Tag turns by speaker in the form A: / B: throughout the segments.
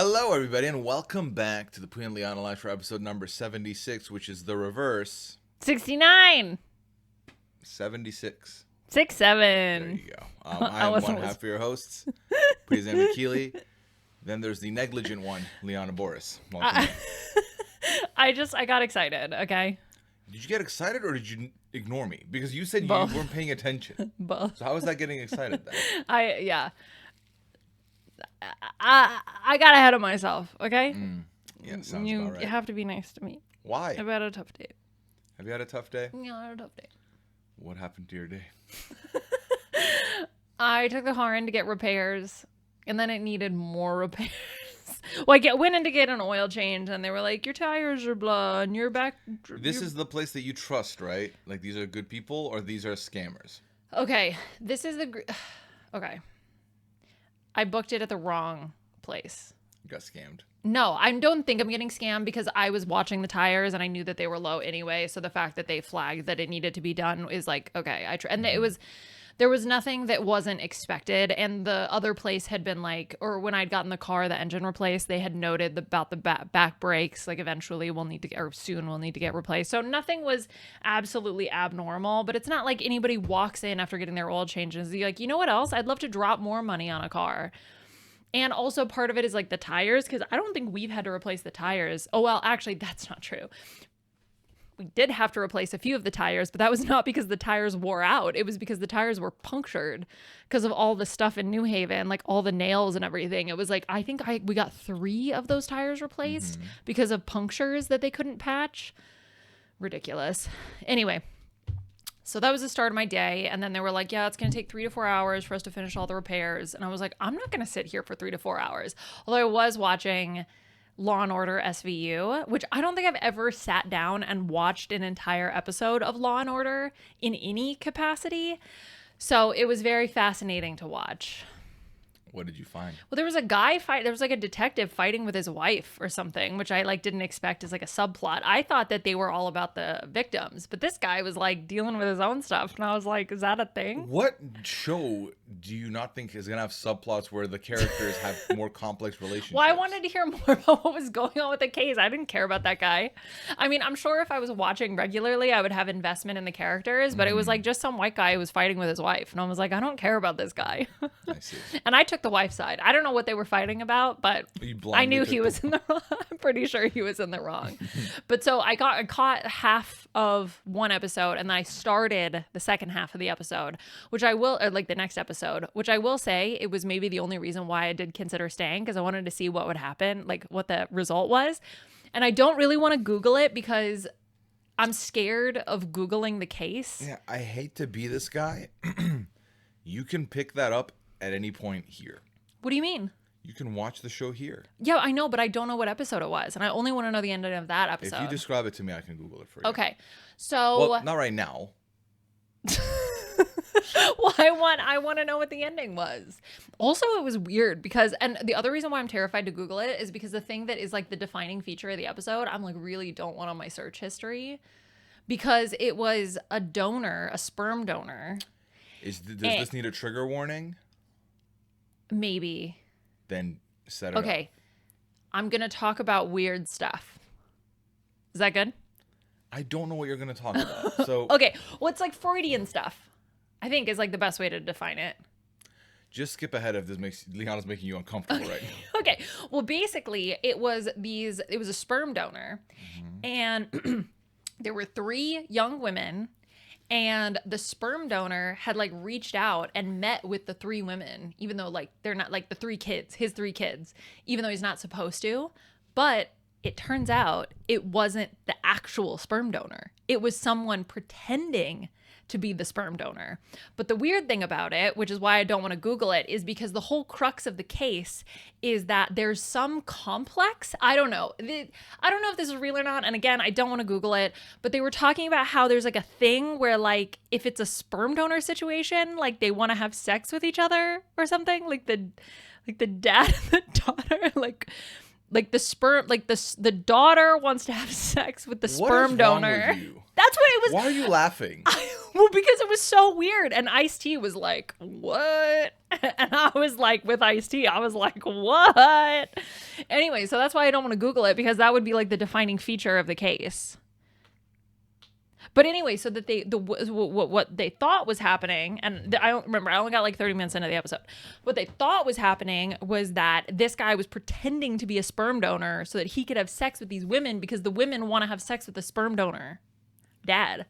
A: Hello, everybody, and welcome back to the Pooya Liana Lounge for episode number 76, which is the reverse.
B: 69.
A: 76.
B: 67.
A: There you go. I'm one half of your hosts, Pooya Liana. Then there's the negligent one, Liana Boris. Welcome.
B: I got excited, okay?
A: Did you get excited or did you ignore me? Because you said
B: Both.
A: you weren't paying attention.
B: Both.
A: So how was that getting excited then?
B: I got ahead of myself, okay?
A: Yeah, sounds
B: You
A: about right.
B: have to be nice to me.
A: Why?
B: I've had a tough day.
A: Have you had a tough day?
B: Yeah, I had a tough day.
A: What happened to your day?
B: I took the car in to get repairs, and then it needed more repairs. Well, I went in to get an oil change, and they were like, your tires are blah, and your back...
A: This is the place that you trust, right? Like, these are good people or these are scammers?
B: Okay, this is okay. I booked it at the wrong place.
A: You got scammed.
B: No, I don't think I'm getting scammed because I was watching the tires and I knew that they were low anyway. So the fact that they flagged that it needed to be done is like, okay, and there was nothing that wasn't expected. And the other place had been like, or when I'd gotten the car, the engine replaced, they had noted about the back brakes, like eventually soon we'll need to get replaced. So nothing was absolutely abnormal, but it's not like anybody walks in after getting their oil change and is like, you know what else? I'd love to drop more money on a car. And also part of it is like the tires, because I don't think we've had to replace the tires. Oh, well, actually, that's not true. We did have to replace a few of the tires, but that was not because the tires wore out. It was because the tires were punctured because of all the stuff in New Haven, like all the nails and everything. It was like, I think we got 3 of those tires replaced because of punctures that they couldn't patch. Ridiculous. Anyway. So that was the start of my day. And then they were like, yeah, it's going to take 3 to 4 hours for us to finish all the repairs. And I was like, I'm not going to sit here for 3 to 4 hours. Although I was watching Law and Order SVU, which I don't think I've ever sat down and watched an entire episode of Law and Order in any capacity. So it was very fascinating to watch.
A: What did you find?
B: Well, there was a there was like a detective fighting with his wife or something, which I like didn't expect as like a subplot. I thought that they were all about the victims, but this guy was like dealing with his own stuff. And I was like, is that a thing?
A: What show do you not think is going to have subplots where the characters have more complex relationships?
B: Well, I wanted to hear more about what was going on with the case. I didn't care about that guy. I mean, I'm sure if I was watching regularly, I would have investment in the characters, but it was like just some white guy who was fighting with his wife. And I was like, I don't care about this guy.
A: I see.
B: And I took the wife's side. I don't know what they were fighting about, but I knew he was in the wrong. I'm pretty sure he was in the wrong. But so I caught half of one episode, and then I started the second half of the episode, which I will, or like the next episode, which I will say it was maybe the only reason why I did consider staying, because I wanted to see what would happen, like what the result was. And I don't really want to Google it because I'm scared of Googling the case.
A: Yeah, I hate to be this guy. You can pick that up at any point here.
B: What do you mean?
A: You can watch the show here.
B: Yeah, I know, but I don't know what episode it was. And I only want to know the ending of that episode.
A: If you describe it to me, I can Google it for you.
B: Okay. So...
A: Well, not right now.
B: Well, I want to know what the ending was. Also, it was weird because, and the other reason why I'm terrified to Google it is because the thing that is like the defining feature of the episode, I'm like really don't want on my search history, because it was a donor, a sperm donor.
A: Does this need a trigger warning?
B: Maybe.
A: Then set it up.
B: Okay. I'm going to talk about weird stuff. Is that good?
A: I don't know what you're going to talk about. So
B: Okay. Well, it's like Freudian stuff, I think, is like the best way to define it.
A: just skip ahead if Liana's making you uncomfortable right now.
B: Okay. Well, basically, it was a sperm donor, and there were 3 young women. And the sperm donor had like reached out and met with the 3 women, even though like they're not like the 3 kids, his 3 kids, even though he's not supposed to. But it turns out it wasn't the actual sperm donor. It was someone pretending to be the sperm donor. But the weird thing about it, which is why I don't want to Google it, is because the whole crux of the case is that there's some complex, I don't know if this is real or not, and again, I don't want to Google it, but they were talking about how there's like a thing where like if it's a sperm donor situation, like they want to have sex with each other or something, like the dad and the daughter, like Like the sperm, like the daughter wants to have sex with the sperm donor.
A: Wrong with you?
B: That's what it was.
A: Why are you laughing?
B: Well, because it was so weird. And Ice-T was like, what? And I was like, with Ice-T, I was like, what? Anyway, so that's why I don't want to Google it, because that would be like the defining feature of the case. But anyway, so that what they thought was happening, and I don't remember, I only got like 30 minutes into the episode. What they thought was happening was that this guy was pretending to be a sperm donor so that he could have sex with these women, because the women want to have sex with the sperm donor dad.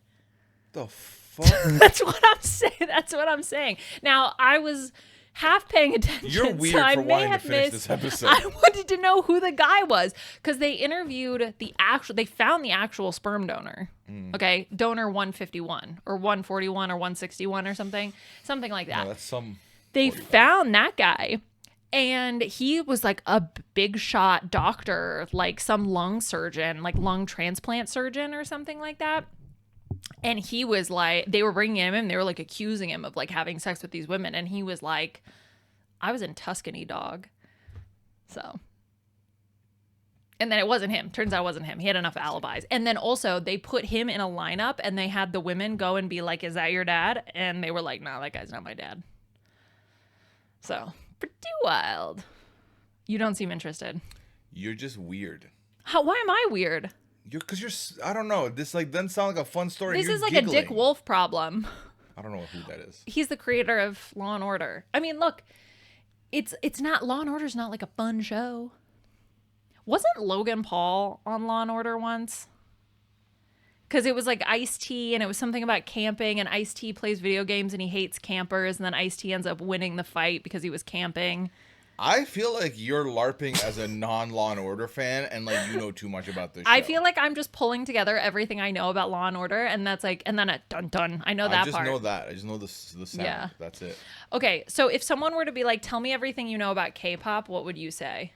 A: The fuck?
B: That's what I'm saying. That's what I'm saying. Now, I was half paying attention.
A: You're weird
B: so
A: for wanting to finish this episode.
B: I wanted to know who the guy was, because they interviewed they found the actual sperm donor. Okay, donor 151 or 141 or 161 or something like that.
A: No, that's some.
B: They found that guy, and he was like a big shot doctor, like some lung surgeon, like lung transplant surgeon or something like that. And he was like, they were bringing him in, they were like accusing him of like having sex with these women. And he was like, I was in Tuscany, dog. So. And then it wasn't him. Turns out it wasn't him. He had enough alibis. And then also they put him in a lineup, and they had the women go and be like, is that your dad? And they were like, nah, that guy's not my dad. So pretty wild. You don't seem interested.
A: You're just weird.
B: Why am I weird?
A: I don't know. This like doesn't sound like a fun story.
B: This
A: You're
B: is like
A: giggling.
B: a Dick Wolf problem.
A: I don't know who that is.
B: He's the creator of Law and Order. I mean, look, it's not, Law and Order's not like a fun show. Wasn't Logan Paul on Law and Order once? Because it was like Ice-T, and it was something about camping, and Ice-T plays video games and he hates campers, and then Ice-T ends up winning the fight because he was camping.
A: I feel like you're LARPing as a non-Law and Order fan, and like you know too much about this show.
B: I feel like I'm just pulling together everything I know about Law and Order, and that's like, and then a dun dun. I know that part.
A: I just know that. I just know the sound.
B: Yeah.
A: That's it.
B: Okay, so if someone were to be like, tell me everything you know about K-pop, what would you say?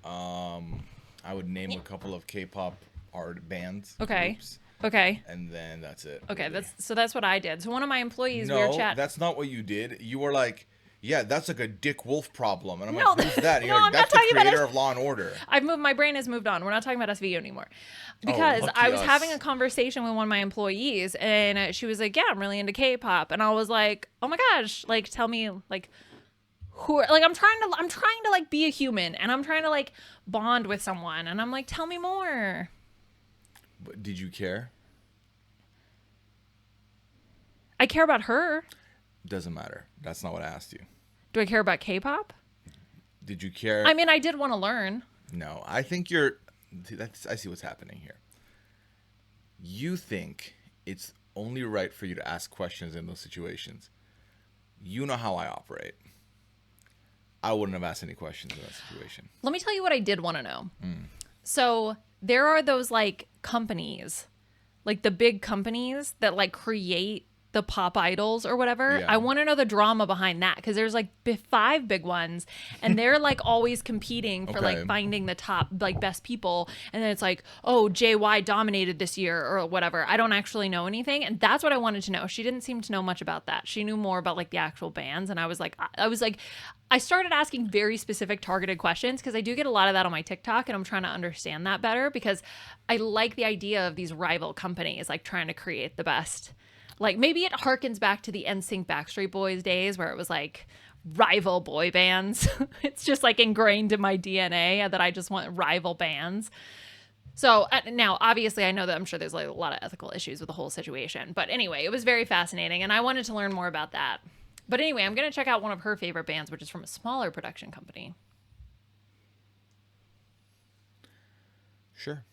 A: I would name a couple of K-pop art bands.
B: Okay.
A: Groups,
B: okay.
A: and then that's it.
B: Okay,
A: really.
B: that's what I did. So one of my employees, we were chatting.
A: That's not what you did. You were like, yeah, that's like a Dick Wolf problem. And I'm
B: No,
A: like, who's that? And
B: no,
A: you're like,
B: I'm not
A: that's the
B: talking about
A: creator of Law and Order.
B: My brain has moved on. We're not talking about SVU anymore. Because
A: lucky
B: I was
A: us.
B: having a conversation with one of my employees, and she was like, yeah, I'm really into K-pop. And I was like, oh my gosh, like, tell me, like, who are, like, I'm trying to like be a human, and I'm trying to like bond with someone, and I'm like, tell me more.
A: But did you care?
B: I care about her.
A: Doesn't matter. That's not what I asked you.
B: Do I care about K-pop?
A: Did you care?
B: I mean, I did want to learn.
A: No, I think I see what's happening here. You think it's only right for you to ask questions in those situations. You know how I operate. I wouldn't have asked any questions in that situation.
B: Let me tell you what I did want to know. So there are those like companies, like the big companies that like create the pop idols or whatever.
A: Yeah.
B: I want to know the drama behind that, because there's like 5 big ones, and they're like always competing for like finding the top like best people, and then it's like, oh, JY dominated this year or whatever. I don't actually know anything, and that's what I wanted to know. She didn't seem to know much about that. She knew more about like the actual bands, and I was like I started asking very specific targeted questions, because I do get a lot of that on my TikTok, and I'm trying to understand that better, because I like the idea of these rival companies like trying to create the best. Like, maybe it harkens back to the NSYNC Backstreet Boys days, where it was like rival boy bands. It's just like ingrained in my DNA that I just want rival bands. So now, obviously, I know that I'm sure there's like a lot of ethical issues with the whole situation. But anyway, it was very fascinating, and I wanted to learn more about that. But anyway, I'm going to check out one of her favorite bands, which is from a smaller production company.
A: Sure.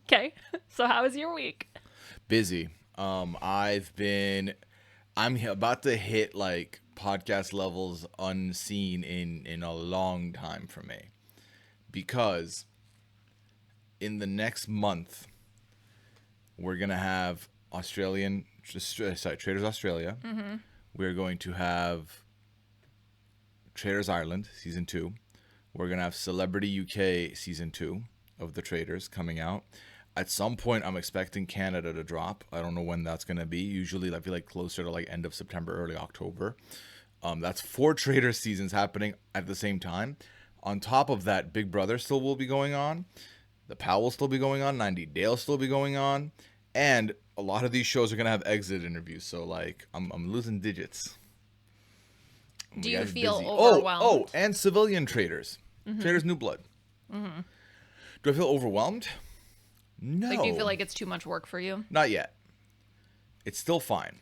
B: Okay. So how was your week?
A: Busy. I'm about to hit like podcast levels unseen in a long time for me, because in the next month we're gonna have Traders Australia. Mm-hmm. We're going to have Traders Ireland season 2. We're gonna have Celebrity UK season 2 of the Traders coming out. At some point, I'm expecting Canada to drop. I don't know when that's going to be. Usually, I feel like closer to like end of September, early October. That's 4 trader seasons happening at the same time. On top of that, Big Brother still will be going on. The POW will still be going on. 90 Day will still be going on. And a lot of these shows are going to have exit interviews. So, like, I'm losing digits.
B: Do you feel
A: busy.
B: overwhelmed?
A: Oh, and civilian traders. Traders New Blood. Do I feel overwhelmed? No.
B: Like, do you feel like it's too much work for you?
A: Not yet. It's still fine.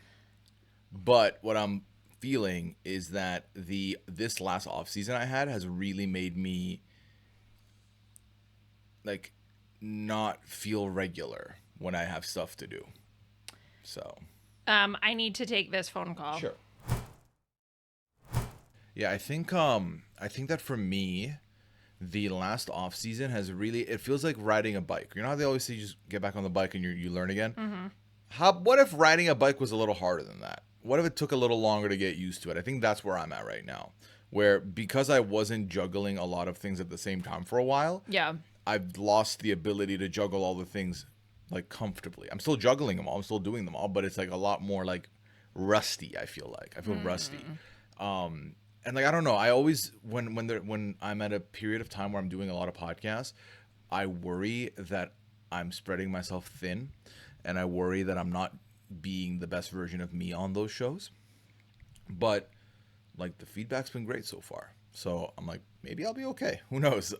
A: But what I'm feeling is that this last off season I had has really made me like not feel regular when I have stuff to do. So
B: I need to take this phone call.
A: Sure. Yeah, I think that for me, the last off season has really, it feels like riding a bike. You know how they always say you just get back on the bike and you learn again? What if riding a bike was a little harder than that? What if it took a little longer to get used to it? I think that's where I'm at right now. Where because I wasn't juggling a lot of things at the same time for a while,
B: Yeah.
A: I've lost the ability to juggle all the things like comfortably. I'm still juggling them all. I'm still doing them all, but it's like a lot more like rusty, I feel like. I feel rusty. And like I don't know, I always when I'm at a period of time where I'm doing a lot of podcasts, I worry that I'm spreading myself thin, and I worry that I'm not being the best version of me on those shows. But like the feedback's been great so far, so I'm like maybe I'll be okay. Who knows?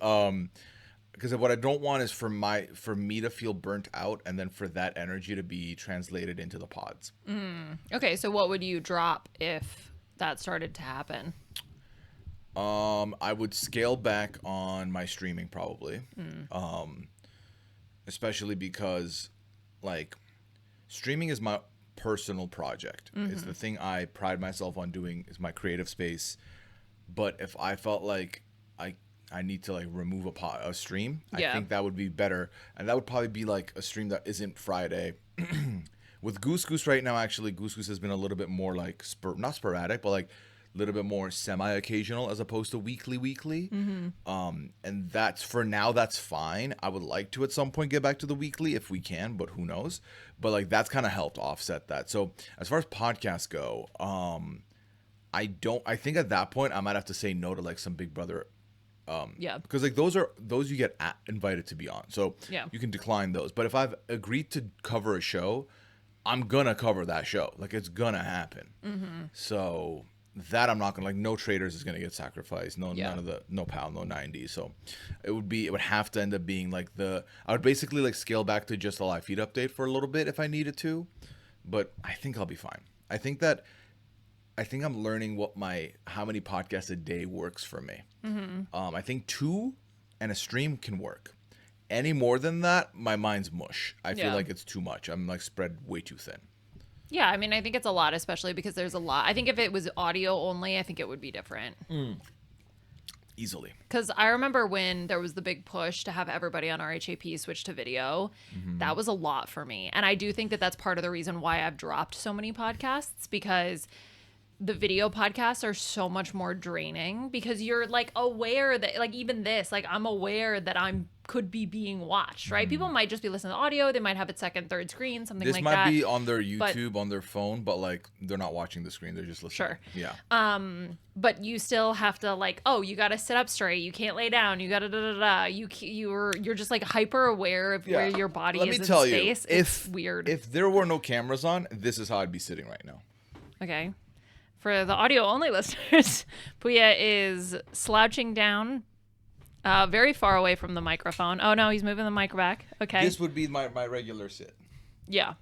A: Because what I don't want is for me to feel burnt out, and then for that energy to be translated into the pods.
B: Okay, so what would you drop if that started to happen?
A: I would scale back on my streaming probably. Especially because like streaming is my personal project. It's the thing I pride myself on doing, is my creative space. But if I felt like I need to like remove a stream,
B: Yeah.
A: I think that would be better. And that would probably be like a stream that isn't Friday. With Goose Goose right now, actually, Goose Goose has been a little bit more like not sporadic, but like a little bit more semi-occasional as opposed to weekly. And that's for now, that's fine. I would like to at some point get back to the weekly if we can, but who knows? But like that's kind of helped offset that. So as far as podcasts go, I think at that point I might have to say no to like some Big Brother.
B: Yeah.
A: Because like those you get invited to be on, so
B: Yeah.
A: you can decline those. But if I've agreed to cover a show, I'm gonna cover that show. Like it's gonna happen. So that I'm not gonna, like, no traders is gonna get sacrificed. No,
B: Yeah.
A: none of the, no PAL, no 90. So it would have to end up being like I would basically like scale back to just a live feed update for a little bit if I needed to, but I think I'll be fine. I think I'm learning how many podcasts a day works for me. I think 2 and a stream can work. Any more than that, my mind's mush. I feel
B: Yeah.
A: like it's too much. I'm like spread way too thin.
B: Yeah, I mean, I think it's a lot, especially because there's a lot. I think if it was audio only, I think it would be different.
A: Easily.
B: Because I remember when there was the big push to have everybody on RHAP switch to video, that was a lot for me. And I do think that that's part of the reason why I've dropped so many podcasts, because the video podcasts are so much more draining, because you're like aware that, like, even this, like, I'm aware that could be being watched, right? People might just be listening to audio. They might have it second, third screen, something
A: This
B: like
A: might
B: that.
A: be on their YouTube, on their phone, but like they're not watching the screen. They're just listening.
B: Sure.
A: Yeah.
B: But you still have to, like, oh, you got to sit up straight. You can't lay down. You got to da-da-da. You're just like hyper aware of where your body
A: Let
B: is
A: me
B: in
A: tell
B: space.
A: you,
B: It's weird.
A: If there were no cameras on, this is how I'd be sitting right now.
B: Okay. For the audio only listeners, Pooya is slouching down very far away from the microphone. Oh, no, he's moving the mic back. Okay.
A: This would be my regular sit.
B: Yeah.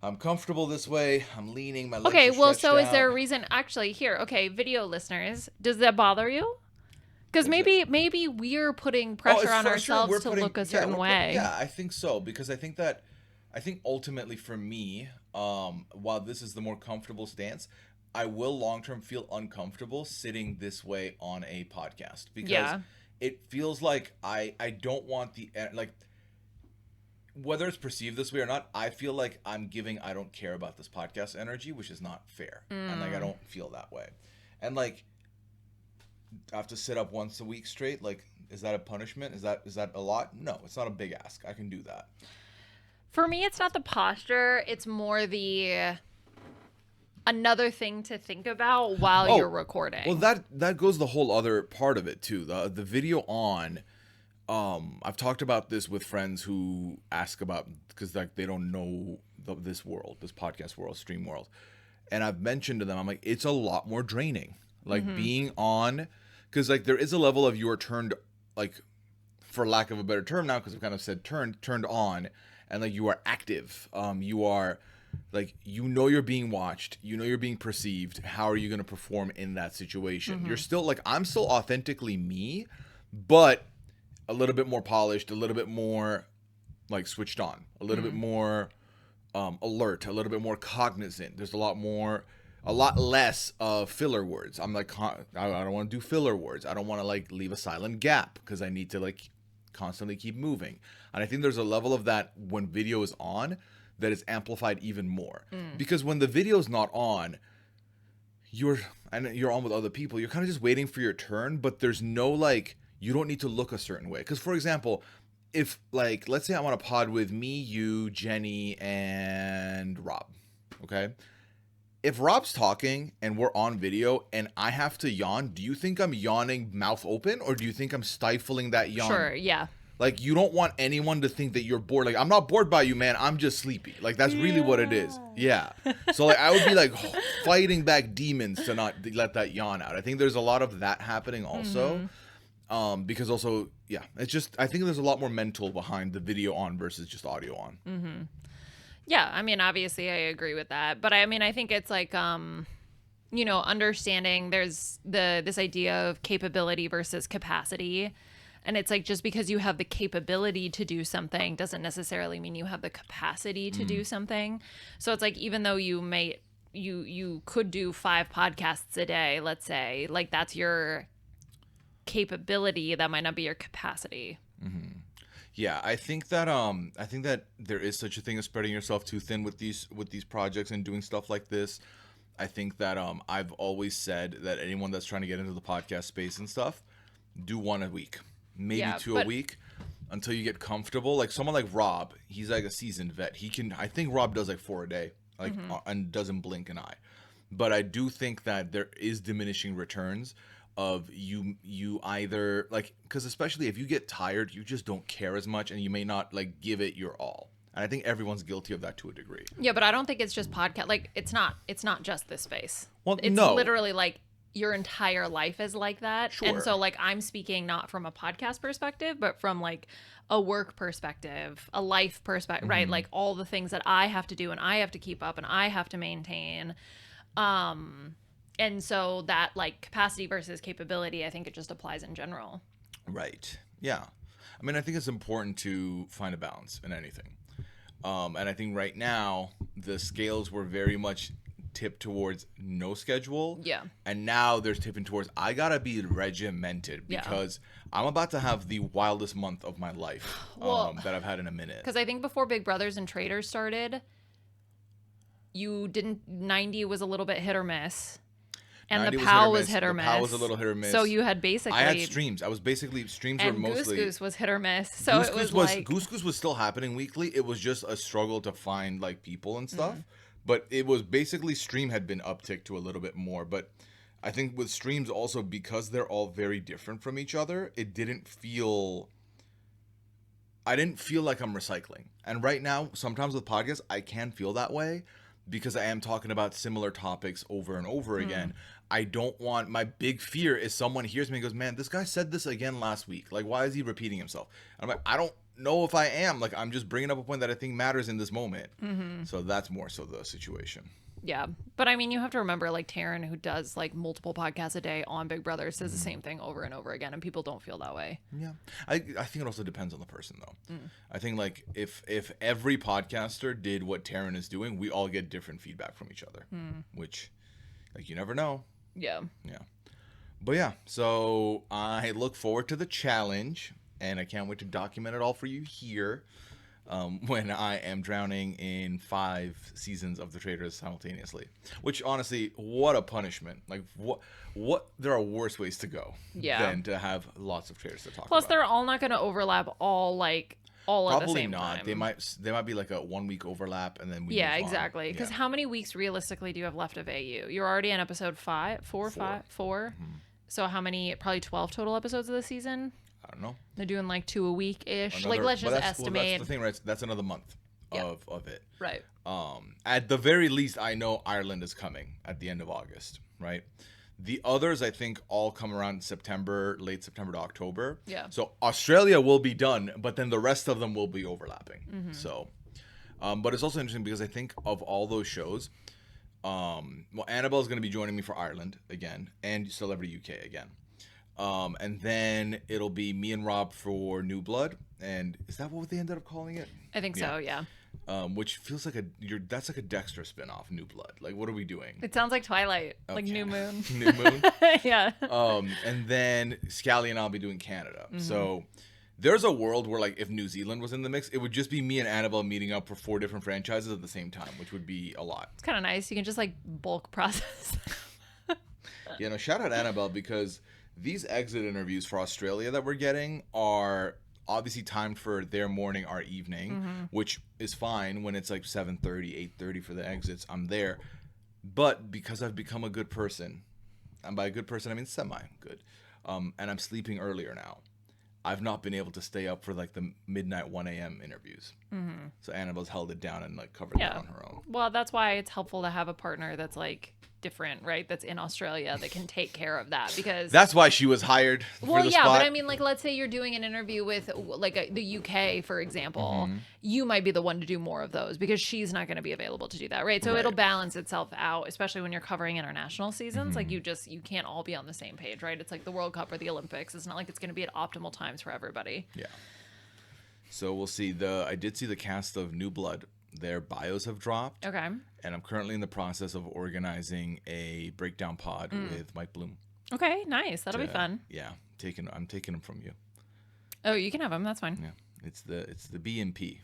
A: I'm comfortable this way. I'm leaning. My legs
B: Okay,
A: are
B: well, so
A: stretched
B: is there a
A: out.
B: reason? Actually, here, okay, video listeners, does that bother you? Because maybe we're putting pressure on ourselves to look a certain way.
A: Yeah, I think so, because I think ultimately for me, while this is the more comfortable stance, I will long term feel uncomfortable sitting this way on a podcast, because it feels like I don't want like, whether it's perceived this way or not, I feel like I'm giving I don't care about this podcast energy, which is not fair. And like I don't feel that way. And like I have to sit up once a week straight, like, is that a punishment? Is that a lot? No, it's not a big ask. I can do that.
B: For me, it's not the posture, it's more the another thing to think about while you're recording.
A: Well, that goes the whole other part of it too. The video on. I've talked about this with friends who ask about, because like they don't know this world, this podcast world, stream world, and I've mentioned to them, I'm like, it's a lot more draining. Like being on, because like there is a level of you are turned, like, for lack of a better term now, because I've kind of said turned on, and like you are active. You are like, you know, you're being watched, you know, you're being perceived. How are you going to perform in that situation? You're still like, I'm still authentically me, but a little bit more polished, a little bit more like switched on, a little bit more alert, a little bit more cognizant. There's a lot less filler words. I'm like, I don't want to do filler words. I don't want to like leave a silent gap because I need to like constantly keep moving. And I think there's a level of that when video is on that is amplified even more. Because when the video is not on, you're on with other people, you're kind of just waiting for your turn, but there's no like, you don't need to look a certain way. Because, for example, if, like, let's say I want to pod with me, you, Jenny, and Rob, okay? If Rob's talking and we're on video and I have to yawn, do you think I'm yawning mouth open, or do you think I'm stifling that yawn?
B: Sure, yeah.
A: Like, you don't want anyone to think that you're bored. Like, I'm not bored by you, man. I'm just sleepy. Like, that's really what it is. Yeah. So, like, I would be, like, fighting back demons to not let that yawn out. I think there's a lot of that happening also. Because also, yeah, it's just, I think there's a lot more mental behind the video on versus just audio on.
B: Yeah, I mean, obviously I agree with that. But I mean, I think it's like, you know, understanding there's this idea of capability versus capacity. And it's like, just because you have the capability to do something doesn't necessarily mean you have the capacity to do something. So it's like, even though you could do 5 podcasts a day, let's say, like that's your capability, that might not be your capacity.
A: Yeah, I think that there is such a thing as spreading yourself too thin with these projects and doing stuff like this. I think that I've always said that anyone that's trying to get into the podcast space and stuff, do 1 a week, maybe 2 a week, until you get comfortable. Like someone like Rob, he's like a seasoned vet. I think Rob does like 4 a day, like and doesn't blink an eye. But I do think that there is diminishing returns of you either like, because especially if you get tired, you just don't care as much and you may not like give it your all. And I think everyone's guilty of that to a degree.
B: Yeah, but I don't think it's just podcast. Like it's not just this space.
A: Well,
B: it's
A: no.
B: literally like your entire life is like that.
A: Sure.
B: And so like I'm speaking not from a podcast perspective, but from like a work perspective, a life perspective, right? Like all the things that I have to do and I have to keep up and I have to maintain. And so that like capacity versus capability, I think it just applies in general.
A: Right. Yeah. I mean, I think it's important to find a balance in anything. And I think right now the scales were very much tipped towards no schedule.
B: Yeah.
A: And now there's tipping towards, I gotta be regimented because I'm about to have the wildest month of my life that I've had in a minute.
B: Because I think before Big Brothers and Traders started, 90 was a little bit hit or miss. And the POW was hit or miss.
A: The POW was a little hit or miss.
B: So you had basically...
A: I had streams. Streams were mostly...
B: Goose Goose was hit or miss. So it was like...
A: Goose Goose was still happening weekly. It was just a struggle to find like people and stuff. But it was basically, stream had been upticked to a little bit more. But I think with streams also, because they're all very different from each other, I didn't feel like I'm recycling. And right now, sometimes with podcasts, I can feel that way because I am talking about similar topics over and over again. I don't want, my big fear is someone hears me and goes, man, this guy said this again last week. Like, why is he repeating himself? And I'm like, I don't know if I am. Like, I'm just bringing up a point that I think matters in this moment. So that's more so the situation.
B: Yeah. But I mean, you have to remember, like, Taryn, who does like multiple podcasts a day on Big Brother, says the same thing over and over again, and people don't feel that way.
A: Yeah. I think it also depends on the person, though. I think, like, if every podcaster did what Taryn is doing, we all get different feedback from each other, which, like, you never know.
B: Yeah.
A: Yeah. But yeah, so I look forward to the challenge, and I can't wait to document it all for you here when I am drowning in 5 seasons of The Traders simultaneously. Which, honestly, what a punishment. Like, what there are worse ways to go than to have lots of traders to talk about.
B: Plus, they're all not going to overlap all all at the
A: Probably
B: same
A: not.
B: time.
A: They might be like a 1 week overlap, and then we
B: Yeah,
A: move on.
B: exactly. Because
A: Yeah.
B: how many weeks realistically do you have left of AU? You're already on episode 5, 4, 5, 4.
A: Mm-hmm.
B: So how many? Probably 12 total episodes of the season.
A: I don't know.
B: They're doing like 2 a week ish. Like
A: Another-
B: let's
A: but
B: just
A: that's,
B: estimate.
A: Well, that's the thing, right? That's another month
B: Yeah.
A: of it.
B: Right.
A: At the very least, I know Ireland is coming at the end of August, right? The others, I think, all come around September, late September to October.
B: Yeah.
A: So Australia will be done, but then the rest of them will be overlapping.
B: Mm-hmm.
A: So, but it's also interesting because I think of all those shows, well, Annabelle's going to be joining me for Ireland again, and Celebrity UK again. And then it'll be me and Rob for New Blood. And is that what they ended up calling it?
B: I think so, yeah.
A: Which feels like that's like a Dexter spinoff, New Blood. Like, what are we doing?
B: It sounds like Twilight, like
A: Okay.
B: New Moon.
A: New Moon.
B: Yeah.
A: And then Scally and I'll be doing Canada.
B: Mm-hmm.
A: So there's a world where, like, if New Zealand was in the mix, it would just be me and Annabelle meeting up for 4 different franchises at the same time, which would be a lot.
B: It's kind of nice. You can just like bulk process.
A: You know, shout out Annabelle, because these exit interviews for Australia that we're getting are obviously timed for their morning, our evening, which is fine when it's like 7:30, 8:30 for the exits. I'm there. But because I've become a good person, and by a good person I mean semi-good, and I'm sleeping earlier now, I've not been able to stay up for like the midnight 1 a.m. interviews. So Annabelle's held it down and like covered that on her own.
B: Well, that's why it's helpful to have a partner that's like different, right? That's in Australia that can take care of that, because
A: That's why she was hired for the
B: yeah,
A: spot.
B: but I mean, like, let's say you're doing an interview with like the UK, for example, you might be the one to do more of those because she's not going to be available to do that, right? So
A: Right.
B: it'll balance itself out, especially when you're covering international seasons. Like you can't all be on the same page, right? It's like the World Cup or the Olympics. It's not like it's going to be at optimal times for everybody.
A: Yeah. So we'll see. I did see the cast of New Blood. Their bios have dropped.
B: Okay.
A: And I'm currently in the process of organizing a breakdown pod with Mike Bloom.
B: Okay, nice. That'll be fun.
A: Yeah. I'm taking them from you.
B: Oh, you can have them. That's fine.
A: Yeah. It's the B and P.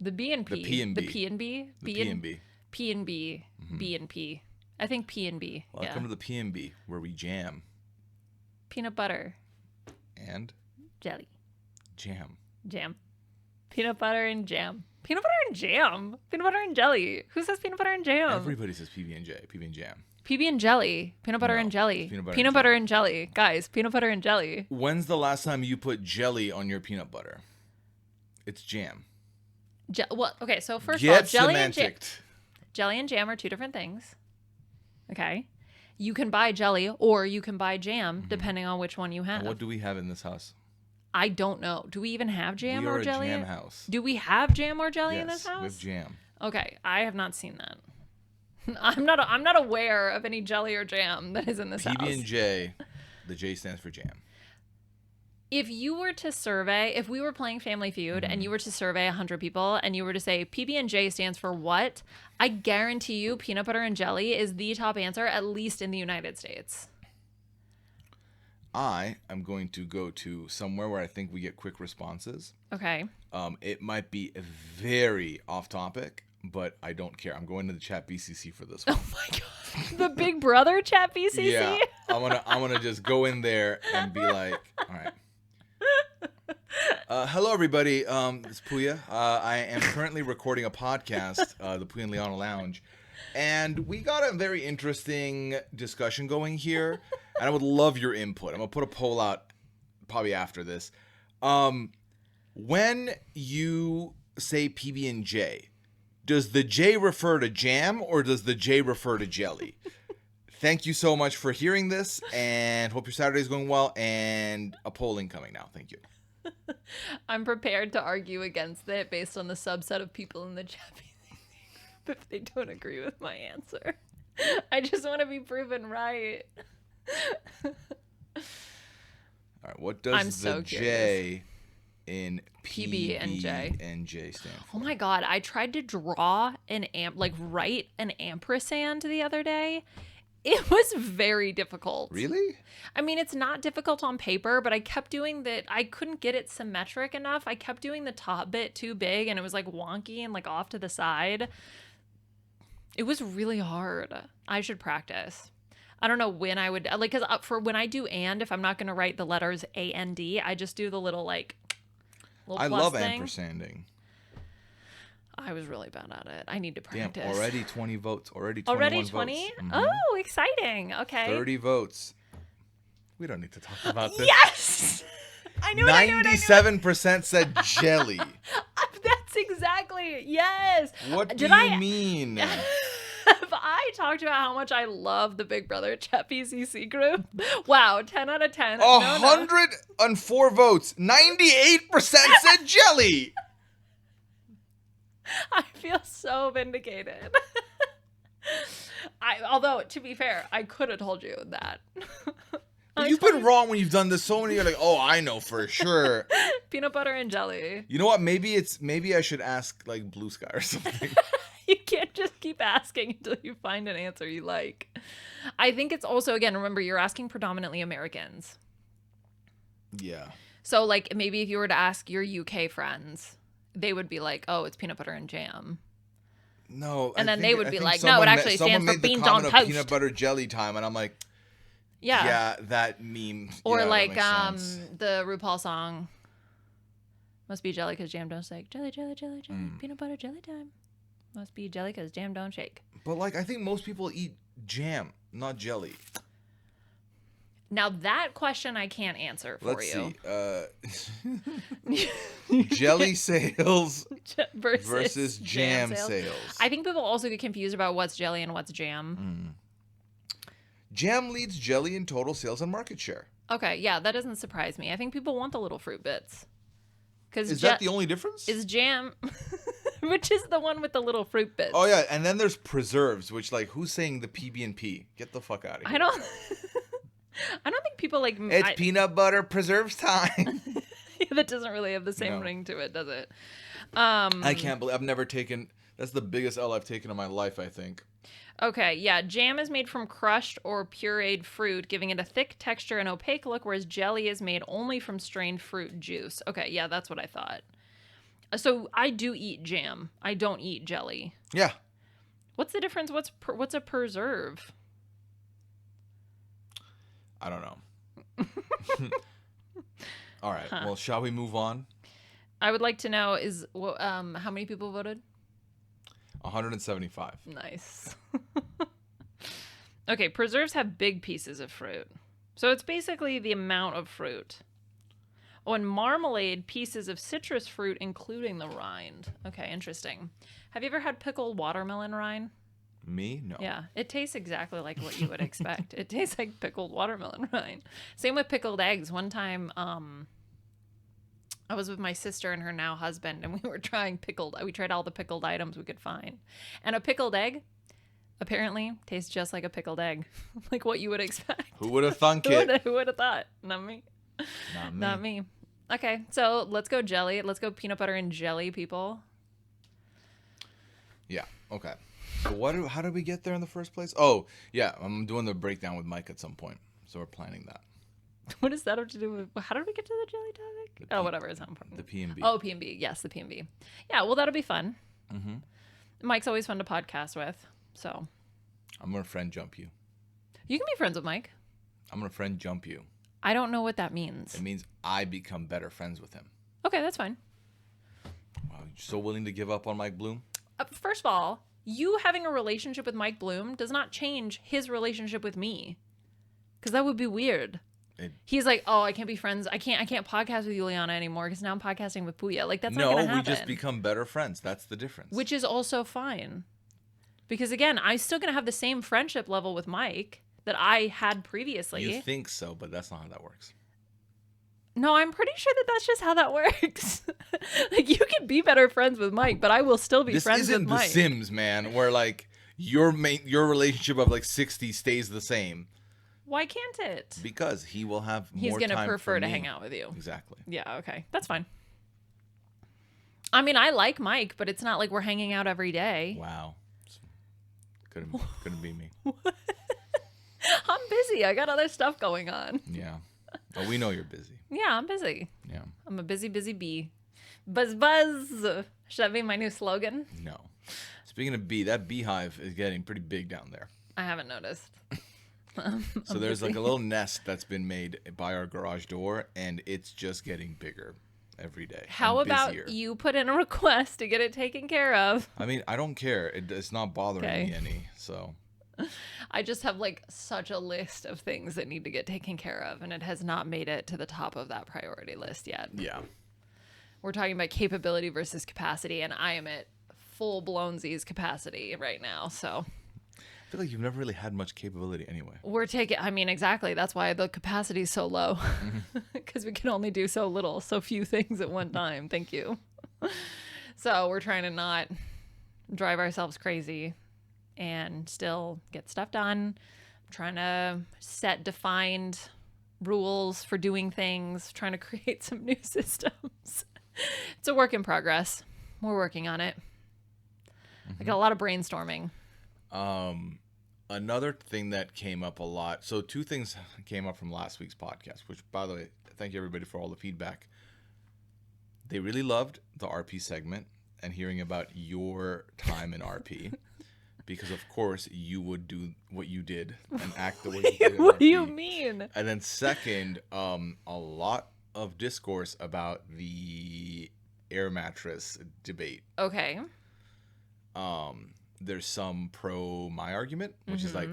B: The B and P.
A: The P and B.
B: The P and B.
A: The P and B.
B: P and B. B and P. I think P and B.
A: Welcome to the P and B, where we jam
B: Peanut butter.
A: and
B: Jelly.
A: jam.
B: Jam. Peanut butter and jam. Peanut butter and jam. Peanut butter and jelly. Who says peanut butter and jam?
A: Everybody says PB and J, PB and jam.
B: PB and jelly. Peanut butter
A: No,
B: and jelly.
A: it's peanut butter
B: Peanut
A: and
B: butter and jelly. Guys, peanut butter and jelly.
A: When's the last time you put jelly on your peanut butter? It's jam.
B: Well, okay, so first
A: Get
B: of all,
A: semantic.
B: jelly and jam are two different things. Okay? You can buy jelly or you can buy jam, depending on which one you have.
A: And what do we have in this house?
B: I don't know. Do we even have jam
A: We are
B: or jelly?
A: a jam house.
B: Do we have jam or jelly in this
A: Yes,
B: house?
A: with jam.
B: Okay, I have not seen that. I'm not aware of any jelly or jam that is in this house.
A: PB and J, the J stands for jam.
B: If you were to survey, if we were playing Family Feud and you were to survey 100 people and you were to say PB and J stands for what, I guarantee you peanut butter and jelly is the top answer, at least in the United States.
A: I am going to go to somewhere where I think we get quick responses.
B: Okay.
A: It might be very off topic, but I don't care. I'm going to the chat BCC for this one.
B: Oh my god. The Big Brother chat BCC?
A: Yeah, I'm gonna just go in there and be like, all right. Hello, everybody. It's Pooya. I am currently recording a podcast, the Pooya Liana Lounge, and we got a very interesting discussion going here, and I would love your input. I'm gonna put a poll out probably after this. When you say PB and J, does the J refer to jam or does the J refer to jelly? Thank you so much for hearing this, and hope your Saturday is going well. And a polling coming now. Thank you.
B: I'm prepared to argue against it based on the subset of people in the chat BCC if they don't agree with my answer. I just want to be proven right.
A: All right. What does
B: I'm
A: the
B: so
A: J in
B: PB and J.
A: and J stand for?
B: Oh my god, I tried to draw write an ampersand the other day. It was very difficult.
A: Really?
B: I mean, it's not difficult on paper, but I kept doing that. I couldn't get it symmetric enough. I kept doing the top bit too big and it was like wonky and like off to the side. It was really hard. I should practice. I don't know when I would, like, because for when I do and, if I'm not going to write the letters A-N-D, I just do the little like little
A: I
B: plus
A: love
B: thing.
A: ampersanding.
B: I was really bad at it. I need to
A: Damn,
B: practice.
A: already 20 votes. Already 21
B: Already
A: votes.
B: 20?
A: Mhm.
B: Oh, exciting. Okay.
A: 30 votes. We don't need to talk about this.
B: Yes! I knew it.
A: 97% said jelly.
B: That's exactly, yes.
A: What do you mean?
B: Have I talked about how much I love the Big Brother Chat PCC group? Wow, 10 out of 10.
A: 104 votes. 98% said jelly.
B: I feel so vindicated. Although, to be fair, I could have told you that.
A: You've been wrong when you've done this so many. You're like, oh, I know for sure.
B: Peanut butter and jelly.
A: You know what? Maybe I should ask like Blue Sky or something.
B: You can't just keep asking until you find an answer you like. I think it's also, again, remember, you're asking predominantly Americans.
A: Yeah.
B: So, like, maybe if you were to ask your UK friends, they would be like, oh, it's peanut butter and jam.
A: No.
B: And then they would be like, no, it actually stands for beans on toast.
A: Peanut butter jelly time. And I'm like, yeah, that meme.
B: Or
A: yeah,
B: like
A: the
B: RuPaul song, must be jelly because jam don't shake. Jelly, jelly, jelly, jelly. Peanut butter jelly time. Must be jelly because jam don't shake.
A: But like, I think most people eat jam, not jelly.
B: Now that question I can't answer for you.
A: Let's see. Jelly sales versus jam sales.
B: I think people also get confused about what's jelly and what's jam.
A: Jam leads jelly in total sales and market share.
B: Okay, yeah, that doesn't surprise me. I think people want the little fruit bits.
A: Is that the only difference?
B: Is jam, which is the one with the little fruit bits.
A: Oh yeah, and then there's preserves, which like who's saying the PB&P? Get the fuck out of here.
B: I don't think people like.
A: It's peanut butter preserves time.
B: That doesn't really have the same ring to it, does it?
A: I can't believe I've never taken. That's the biggest L I've taken in my life, I think.
B: Okay, yeah. Jam is made from crushed or pureed fruit, giving it a thick texture and opaque look, whereas jelly is made only from strained fruit juice. Okay, yeah, that's what I thought. So I do eat jam. I don't eat jelly.
A: Yeah.
B: What's the difference? What's a preserve?
A: I don't know. All right. Well, shall we move on?
B: I would like to know how many people voted?
A: 175.
B: Nice. Okay, preserves have big pieces of fruit. So it's basically the amount of fruit. Oh, and marmalade, pieces of citrus fruit, including the rind. Okay, interesting. Have you ever had pickled watermelon rind?
A: Me? No.
B: Yeah, it tastes exactly like what you would expect. It tastes like pickled watermelon rind. Same with pickled eggs. One time, I was with my sister and her now husband, and we were trying we tried all the pickled items we could find. And a pickled egg, apparently, tastes just like a pickled egg. Like what you would expect.
A: Who would have thunk it?
B: Who would have thought? Not me. Not me. Okay, so let's go jelly. Let's go peanut butter and jelly, people.
A: Yeah, okay. So how did we get there in the first place? Oh, yeah, I'm doing the breakdown with Mike at some point. So we're planning that.
B: What does that have to do with... How did we get to the jelly topic? Whatever. It's not important.
A: The P&B.
B: Oh, P&B. Yes, the P&B. Yeah, well, that'll be fun.
A: Mm-hmm.
B: Mike's always fun to podcast with, so...
A: I'm going to friend jump you.
B: You can be friends with Mike.
A: I'm going to friend jump you.
B: I don't know what that means.
A: It means I become better friends with him.
B: Okay, that's fine.
A: Wow, you're so willing to give up on Mike Bloom?
B: First of all, you having a relationship with Mike Bloom does not change his relationship with me. Because that would be weird. He's like, oh, I can't be friends. I can't podcast with you, Liana, anymore because now I'm podcasting with Pooya. Like, that's not going to happen.
A: No, we just become better friends. That's the difference.
B: Which is also fine. Because, again, I'm still going to have the same friendship level with Mike that I had previously.
A: You think so, but that's not how that works.
B: No, I'm pretty sure that that's just how that works. Like, you can be better friends with Mike, but I will still be friends with Mike.
A: This isn't The Sims, man, where, like, your relationship of, like, 60 stays the same.
B: Why can't it?
A: Because he will have more time.
B: He's going to prefer to hang out with you.
A: Exactly.
B: Yeah, okay. That's fine. I mean, I like Mike, but it's not like we're hanging out every day.
A: Wow. Couldn't be me.
B: I'm busy. I got other stuff going on.
A: Yeah. Well, we know you're busy.
B: Yeah, I'm busy.
A: Yeah.
B: I'm a busy bee. Buzz, buzz. Should that be my new slogan?
A: No. Speaking of bee, that beehive is getting pretty big down there.
B: I haven't noticed.
A: So there's like a little nest that's been made by our garage door, and it's just getting bigger. every day.
B: How
A: I'm
B: about
A: busier.
B: you put in a request to get it taken care of?
A: I mean, I don't care. It's not bothering me any. So
B: I just have like such a list of things that need to get taken care of, and it has not made it to the top of that priority list yet.
A: yeah.
B: We're talking about capability versus capacity, and I am at full blown Z's capacity right now. So
A: I feel like you've never really had much capability anyway.
B: we're taking, I mean, exactly. That's why the capacity is so low, because we can only do so little, so few things at one time. Thank you. So we're trying to not drive ourselves crazy and still get stuff done. I'm trying to set defined rules for doing things, trying to create some new systems. It's a work in progress. We're working on it. I got a lot of brainstorming.
A: Another thing that came up a lot. So 2 things came up from last week's podcast, which, by the way, thank you everybody for all the feedback. They really loved the RP segment and hearing about your time in RP. Because, of course, you would do what you did and act the way you did in
B: What do
A: RP.
B: you mean?
A: And then second, a lot of discourse about the air mattress debate.
B: Okay.
A: There's some pro my argument, which is like,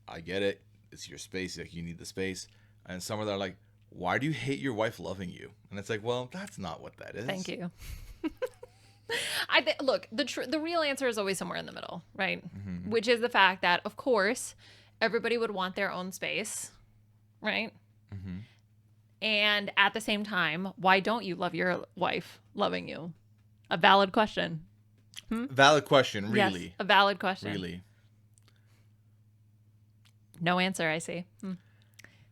A: I get it. It's your space. Like, you need the space. And some that are like, why do you hate your wife loving you? And it's like, well, that's not what that is.
B: Thank you. Look, the real answer is always somewhere in the middle, right? Mm-hmm. Which is the fact that, of course, everybody would want their own space, right? Mm-hmm. And at the same time, why don't you love your wife loving you? A valid question.
A: Valid question, really.
B: Yes, a valid question.
A: Really.
B: No answer, I see.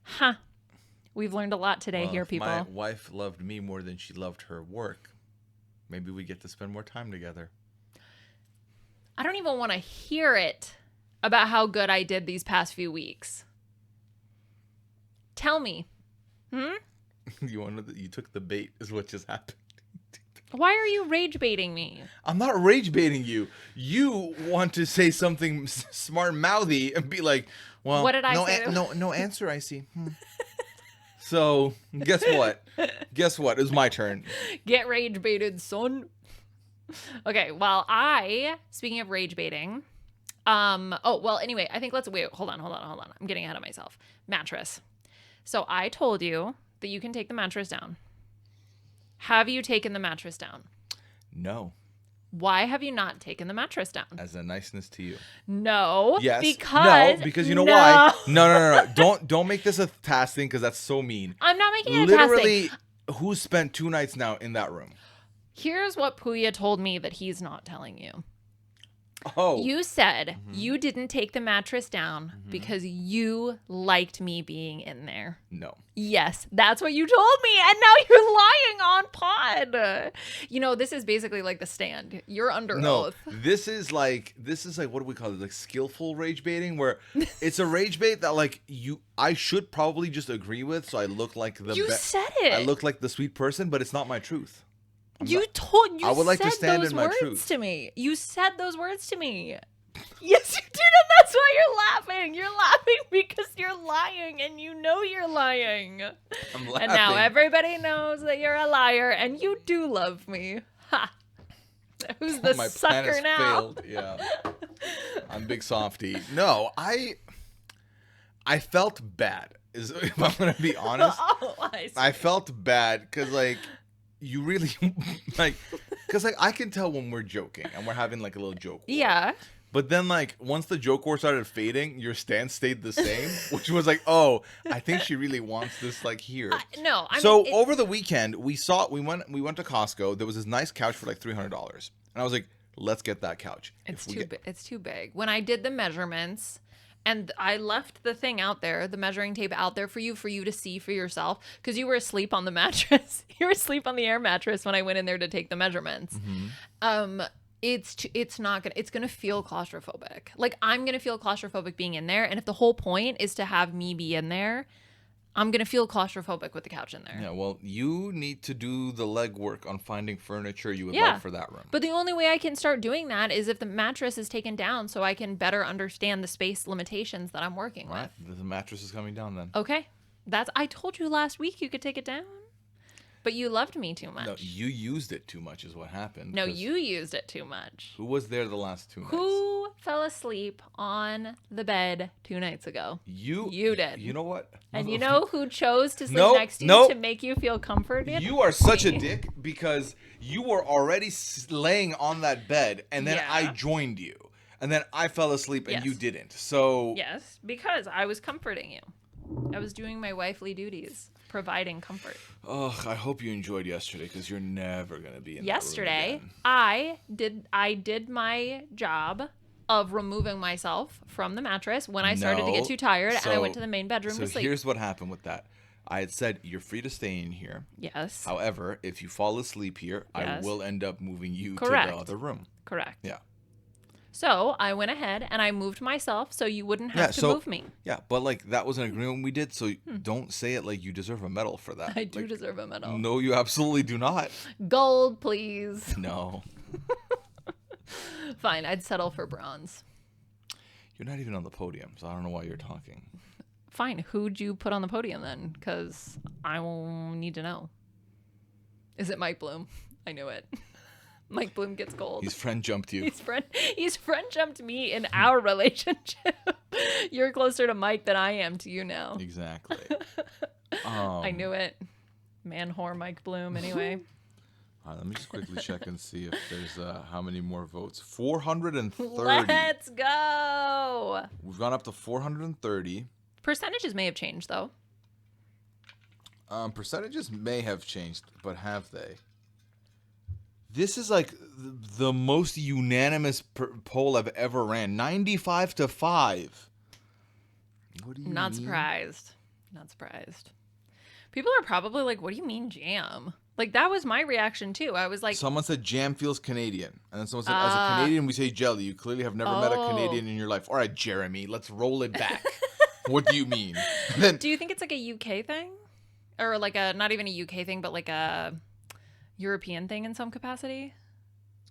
B: Huh. We've learned a lot today here, people.
A: If my wife loved me more than she loved her work, maybe we get to spend more time together.
B: I don't even want to hear it about how good I did these past few weeks. Tell me.
A: You took the bait is what just happened.
B: Why are you rage baiting me?
A: I'm not rage baiting you. You want to say something smart mouthy and be like, well,
B: what did I say?
A: No answer, I see. So guess what? It was my turn.
B: Get rage baited, son. Okay, well, speaking of rage baiting, anyway, I think hold on. I'm getting ahead of myself. Mattress. So I told you that you can take the mattress down. Have you taken the mattress down?
A: No.
B: Why have you not taken the mattress down?
A: As a niceness to you.
B: No.
A: Yes.
B: Because
A: you know why? No. Don't make this a task thing because that's so mean.
B: I'm not making it a task thing.
A: Literally, who spent 2 nights now in that room?
B: Here's what Pooya told me that he's not telling you.
A: Oh.
B: You said you didn't take the mattress down because you liked me being in there.
A: No.
B: Yes, that's what you told me, and now you're lying on pod. This is basically like the stand. You're under oath.
A: This is like what do we call it? Like skillful rage baiting, where it's a rage bait that I should probably just agree with, so I look like
B: you said it.
A: I look like the sweet person, but it's not my truth.
B: I
A: would like to stand in my truth.
B: To me. You said those words to me. Yes, you did, and that's why you're laughing. You're laughing because you're lying, and you know you're lying.
A: I'm laughing.
B: And now everybody knows that you're a liar, and you do love me. Ha! Who's the
A: my
B: sucker
A: plan has
B: now?
A: Failed. Yeah, I'm big softy. No, I felt bad. If I'm gonna be honest, I felt bad because you really because I can tell when we're joking and we're having a little joke war.
B: Yeah.
A: But then once the joke war started fading, your stance stayed the same, which was oh, I think she really wants this here.
B: No,
A: over the weekend we went to Costco. There was this nice couch for $300, and I was like, let's get that couch.
B: It's too big. When I did the measurements, and I left the thing out there, the measuring tape out there for you to see for yourself, because you were asleep on the mattress. You were asleep on the air mattress when I went in there to take the measurements. It's gonna feel claustrophobic. I'm gonna feel claustrophobic being in there, and if the whole point is to have me be in there, I'm gonna feel claustrophobic with the couch in there.
A: Yeah, well, you need to do the legwork on finding furniture you would love for that room.
B: But the only way I can start doing that is if the mattress is taken down, so I can better understand the space limitations that I'm working with.
A: The mattress is coming down then.
B: Okay, I told you last week you could take it down. But you loved me too much.
A: No, you used it too much is what happened.
B: No, you used it too much.
A: Who was there the last 2 nights?
B: Who fell asleep on the bed 2 nights ago? You did.
A: You know what?
B: And you know who chose to sleep next to you to make you feel comforted?
A: You are such a dick because you were already laying on that bed and then I joined you. And then I fell asleep and you didn't. So
B: yes, because I was comforting you. I was doing my wifely duties, providing comfort.
A: Oh, I hope you enjoyed yesterday because you're never gonna be in
B: yesterday.
A: That room again.
B: I did my job of removing myself from the mattress when I started to get too tired, and I went to the main bedroom to sleep.
A: So here's what happened with that. I had said you're free to stay in here.
B: Yes.
A: However, if you fall asleep here, I will end up moving you to the other room.
B: Correct.
A: Yeah.
B: So I went ahead and I moved myself so you wouldn't have to move me.
A: Yeah, but like that was an agreement we did, so don't say it like you deserve a medal for that.
B: I do deserve a medal.
A: No, you absolutely do not.
B: Gold, please.
A: No.
B: Fine, I'd settle for bronze.
A: You're not even on the podium, so I don't know why you're talking.
B: Fine, who'd you put on the podium then? Because I will need to know. Is it Mike Bloom? I knew it. Mike Bloom gets gold.
A: He's friend jumped you.
B: He's friend jumped me in our relationship. You're closer to Mike than I am to you now.
A: Exactly.
B: I knew it. Man whore Mike Bloom anyway.
A: All right, let me just quickly check and see if there's how many more votes. 430.
B: Let's go.
A: We've gone up to 430.
B: Percentages may have changed though.
A: Percentages may have changed, but have they? This is like the most unanimous poll I've ever ran. 95-5. What do you
B: Not
A: mean?
B: surprised. Not surprised. People are probably like, what do you mean jam? Like, that was my reaction, too. I was like...
A: Someone said jam feels Canadian. And then someone said, as a Canadian, we say jelly. You clearly have never met a Canadian in your life. All right, Jeremy, let's roll it back. What do you mean? Then,
B: do you think it's like a UK thing? Or like a, not even a UK thing, but like a European thing in some capacity?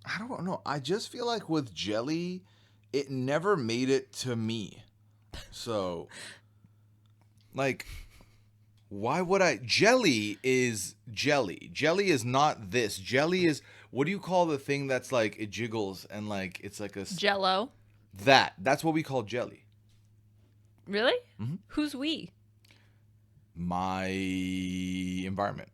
A: I don't know. I just feel like with jelly, it never made it to me. So, like... Why would I? Jelly is jelly. Jelly is not this. Jelly is, what do you call the thing that's like, it jiggles and like, it's like a...
B: Jello.
A: That's what we call jelly.
B: Really?
A: Mm-hmm.
B: Who's we?
A: My environment.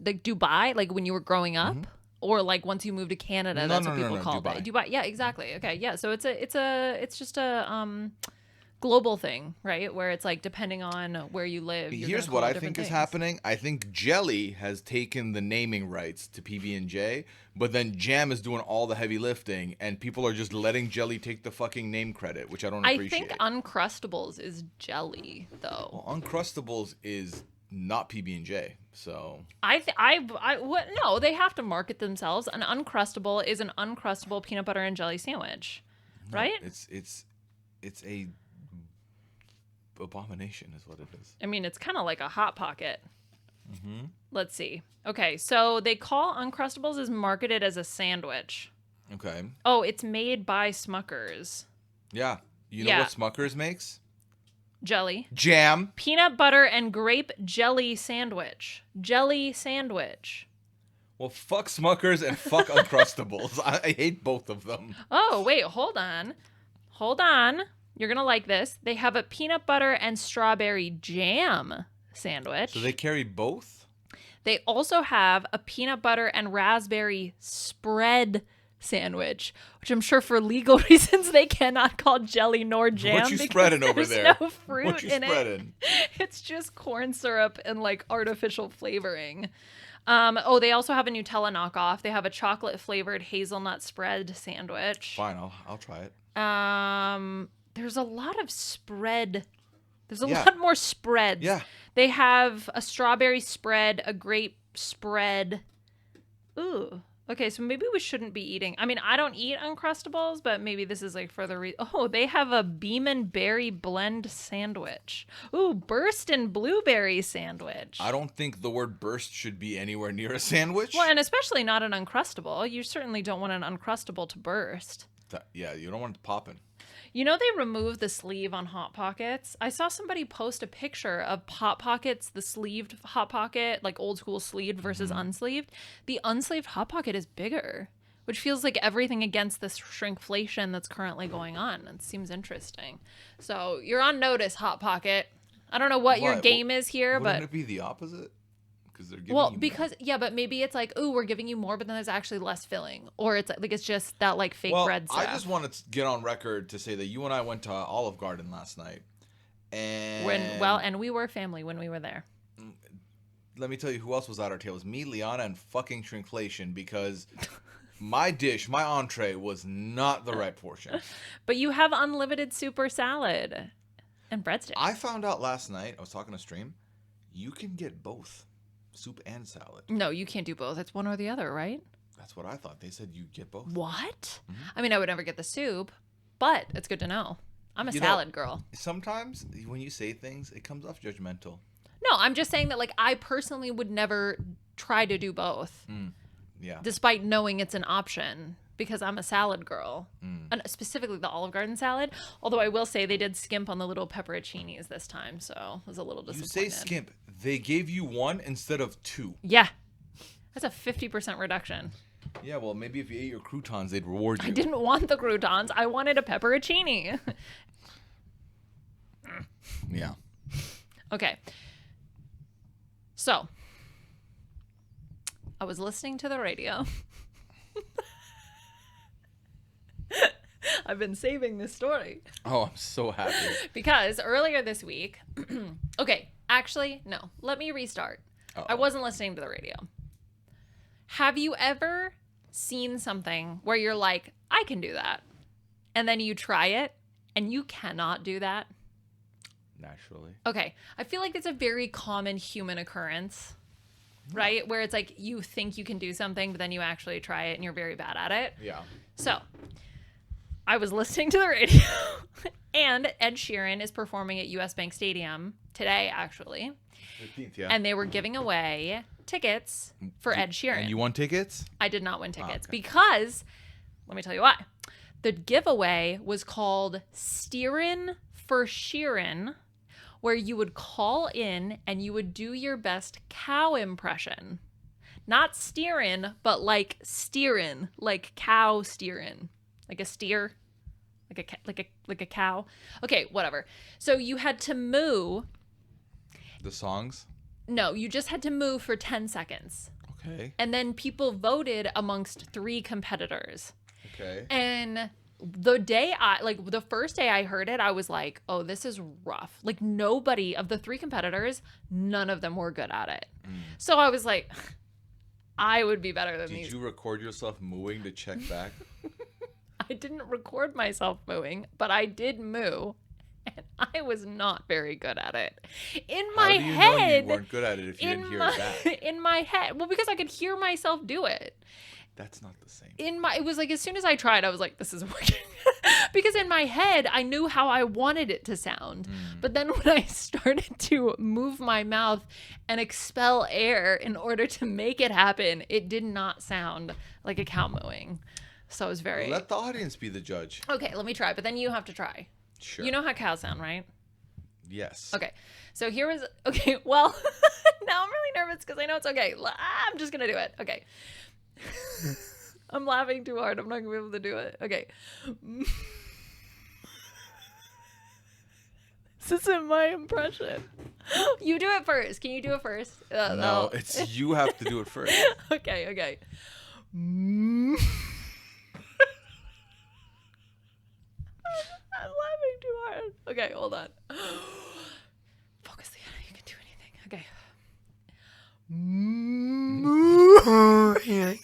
B: Like Dubai? Like when you were growing up? Mm-hmm. Or like once you moved to Canada, that's what people call
A: Dubai.
B: it. Dubai. Yeah, exactly. Okay. Yeah. So it's just a, global thing, right? Where it's like depending on where you live.
A: Here's what I think is happening. I think jelly has taken the naming rights to PB&J, but then jam is doing all the heavy lifting, and people are just letting jelly take the fucking name credit, which I don't appreciate.
B: I think Uncrustables is jelly, though.
A: Well, Uncrustables is not PB&J, so
B: no, they have to market themselves. An Uncrustable is an Uncrustable peanut butter and jelly sandwich, right?
A: It's a abomination is what it is.
B: I mean, it's kind of like a Hot Pocket.
A: Mm-hmm.
B: Let's see. Okay, so they call Uncrustables is marketed as a sandwich.
A: Okay.
B: Oh, it's made by Smuckers.
A: Yeah. You know what Smuckers makes?
B: Jelly.
A: Jam.
B: Peanut butter and grape jelly sandwich. Jelly sandwich.
A: Well, fuck Smuckers and fuck Uncrustables. I hate both of them.
B: Oh, wait, hold on. Hold on. You're going to like this. They have a peanut butter and strawberry jam sandwich.
A: So they carry both?
B: They also have a peanut butter and raspberry spread sandwich, which I'm sure for legal reasons they cannot call jelly nor jam.
A: What you spreading over there?
B: There's no fruit
A: what you
B: in
A: spreading?
B: It's just corn syrup and like artificial flavoring. They also have a Nutella knockoff. They have a chocolate flavored hazelnut spread sandwich.
A: Fine, I'll try it.
B: There's a lot of spread. There's a lot more spreads.
A: Yeah.
B: They have a strawberry spread, a grape spread. Ooh. Okay, so maybe we shouldn't be eating. I mean, I don't eat Uncrustables, but maybe this is like for the they have a Beeman berry blend sandwich. Ooh, burst and blueberry sandwich.
A: I don't think the word burst should be anywhere near a sandwich.
B: Well, and especially not an Uncrustable. You certainly don't want an Uncrustable to burst.
A: Yeah, you don't want it popping.
B: You know they removed the sleeve on Hot Pockets? I saw somebody post a picture of Hot Pockets, the sleeved Hot Pocket, like old school sleeved versus unsleeved. The unsleeved Hot Pocket is bigger, which feels like everything against this shrinkflation that's currently going on. It seems interesting. So you're on notice, Hot Pocket. I don't know what your game is here,
A: Wouldn't
B: but
A: it be the opposite? Because they're giving
B: well,
A: you
B: because yeah, but maybe it's like, ooh, we're giving you more, but then there's actually less filling, or it's like it's just that like fake bread stuff.
A: I just want to get on record to say that you and I went to Olive Garden last night, and
B: we were family when we were there.
A: Let me tell you who else was at our tables. Me, Liana, and fucking shrinkflation, because my dish, my entree, was not the right portion.
B: But you have unlimited super salad and breadsticks.
A: I found out last night, I was talking to Stream, you can get both soup and salad.
B: No, you can't do both. It's one or the other, right?
A: That's what I thought. They said you get both.
B: What? I mean, I would never get the soup, but it's good to know. I'm a salad girl.
A: Sometimes when you say things, it comes off judgmental.
B: No, I'm just saying that like I personally would never try to do both.
A: Yeah.
B: Despite knowing it's an option, because I'm a salad girl. And specifically the Olive Garden salad. Although I will say they did skimp on the little pepperoncinis this time, so I was a little disappointed.
A: You say skimp. They gave you one instead of two.
B: Yeah. That's a 50% reduction.
A: Yeah, well, maybe if you ate your croutons, they'd reward you.
B: I didn't want the croutons. I wanted a pepperoncini.
A: Yeah.
B: Okay. So, I was listening to the radio. I've been saving this story.
A: Oh, I'm so happy.
B: Because earlier this week, okay, actually, no, let me restart. I wasn't listening to the radio. Have you ever seen something where you're like, I can do that, and then you try it and you cannot do that?
A: Naturally.
B: Okay, I feel like it's a very common human occurrence, right? Where it's like you think you can do something, but then you actually try it and you're very bad at it.
A: Yeah.
B: So, I was listening to the radio, and Ed Sheeran is performing at US Bank Stadium today, actually.
A: 15th, yeah.
B: And they were giving away tickets for Ed Sheeran.
A: And you won tickets?
B: I did not win tickets because, let me tell you why. The giveaway was called Steerin' for Sheeran, where you would call in and you would do your best cow impression. Not steerin', but like steerin', like cow steerin'. Like a steer, like a cow. Okay, whatever. So you had to moo.
A: The songs?
B: No, you just had to moo for 10 seconds.
A: Okay.
B: And then people voted amongst 3 competitors.
A: Okay.
B: And the first day I heard it, I was like, oh, this is rough. Like nobody of the 3 competitors, none of them were good at it. So I was like, I would be better than these.
A: Did you record yourself mooing to check back?
B: I didn't record myself mooing, but I did moo, and I was not very good at it. In my head,
A: How do you know you weren't good at it if you didn't hear it back?
B: In my head, well, because I could hear myself do it.
A: That's not the same.
B: It was like as soon as I tried, I was like, this isn't working. Because in my head, I knew how I wanted it to sound. But then when I started to move my mouth and expel air in order to make it happen, it did not sound like a cow mooing. So it was very...
A: Let the audience be the judge.
B: Okay, let me try. But then you have to try.
A: Sure.
B: You know how cows sound, right?
A: Yes.
B: Okay. So here was... Okay, well, now I'm really nervous because I know it's okay. I'm just going to do it. Okay. I'm laughing too hard. I'm not going to be able to do it. Okay. This isn't my impression. You do it first. Can you do it first?
A: No, it's you have to do it first.
B: Okay. I'm laughing too hard. Okay, hold on. Focus, Liana. You can do anything. Okay. You're laughing.